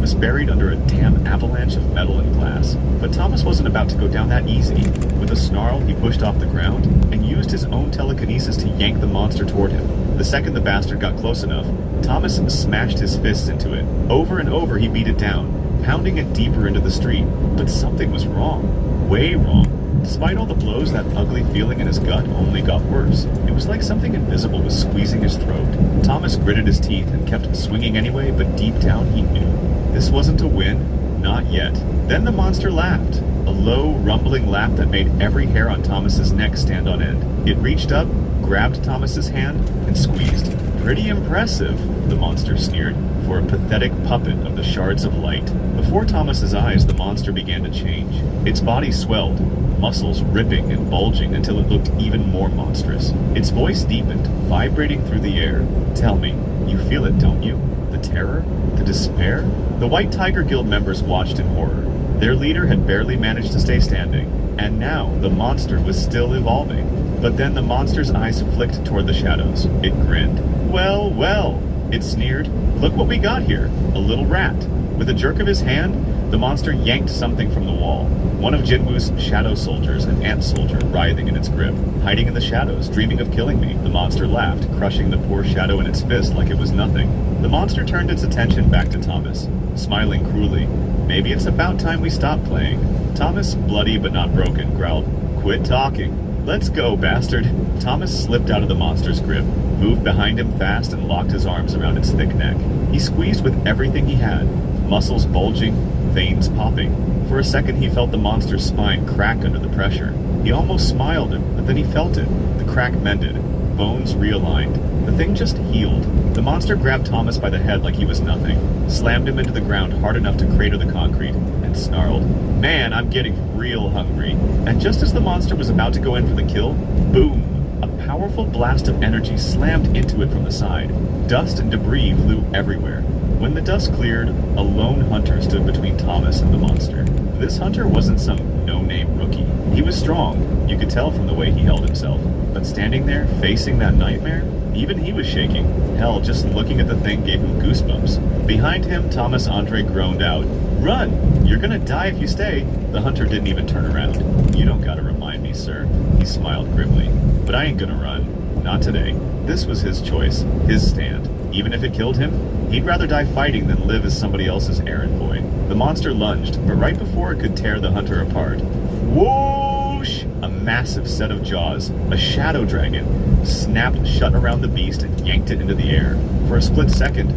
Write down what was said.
was buried under a damn avalanche of metal and glass. But Thomas wasn't about to go down that easy. With a snarl, he pushed off the ground and used his own telekinesis to yank the monster toward him. The second the bastard got close enough, Thomas smashed his fists into it. Over and over he beat it down, pounding it deeper into the street. But something was wrong. Way wrong. Despite all the blows, that ugly feeling in his gut only got worse. It was like something invisible was squeezing his throat. Thomas gritted his teeth and kept swinging anyway, but deep down he knew. This wasn't a win. Not yet. Then the monster laughed. A low, rumbling laugh that made every hair on Thomas's neck stand on end. It reached up, grabbed Thomas's hand, and squeezed. Pretty impressive, the monster sneered, for a pathetic puppet of the shards of light. Before Thomas's eyes, the monster began to change. Its body swelled, muscles ripping and bulging until it looked even more monstrous. Its voice deepened, vibrating through the air. Tell me, you feel it, don't you? The terror? The despair? The White Tiger Guild members watched in horror. Their leader had barely managed to stay standing, and now the monster was still evolving. But then the monster's eyes flicked toward the shadows. It grinned. Well, well, it sneered. Look what we got here. A little rat. With a jerk of his hand, the monster yanked something from the wall. One of Jinwoo's shadow soldiers, an ant soldier, writhing in its grip. Hiding in the shadows, dreaming of killing me, the monster laughed, crushing the poor shadow in its fist like it was nothing. The monster turned its attention back to Thomas, smiling cruelly. Maybe it's about time we stopped playing. Thomas, bloody but not broken, growled, Quit talking. Let's go, bastard. Thomas slipped out of the monster's grip, moved behind him fast, and locked his arms around its thick neck. He squeezed with everything he had, muscles bulging, veins popping. For a second he felt the monster's spine crack under the pressure. He almost smiled, but then he felt it. The crack mended, bones realigned. The thing just healed. The monster grabbed Thomas by the head like he was nothing, slammed him into the ground hard enough to crater the concrete, and snarled, Man, I'm getting real hungry. And just as the monster was about to go in for the kill, boom! A powerful blast of energy slammed into it from the side. Dust and debris flew everywhere. When the dust cleared, a lone hunter stood between Thomas and the monster. This hunter wasn't some no-name rookie. He was strong, you could tell from the way he held himself. But standing there, facing that nightmare, even he was shaking. Hell, just looking at the thing gave him goosebumps. Behind him, Thomas Andre groaned out, Run! You're gonna die if you stay. The hunter didn't even turn around. You don't gotta remind me, sir. He smiled grimly. But I ain't gonna run. Not today. This was his choice, his stand. Even if it killed him, he'd rather die fighting than live as somebody else's errand boy. The monster lunged, but right before it could tear the hunter apart, whoosh! A massive set of jaws, a shadow dragon, snapped shut around the beast and yanked it into the air. For a split second,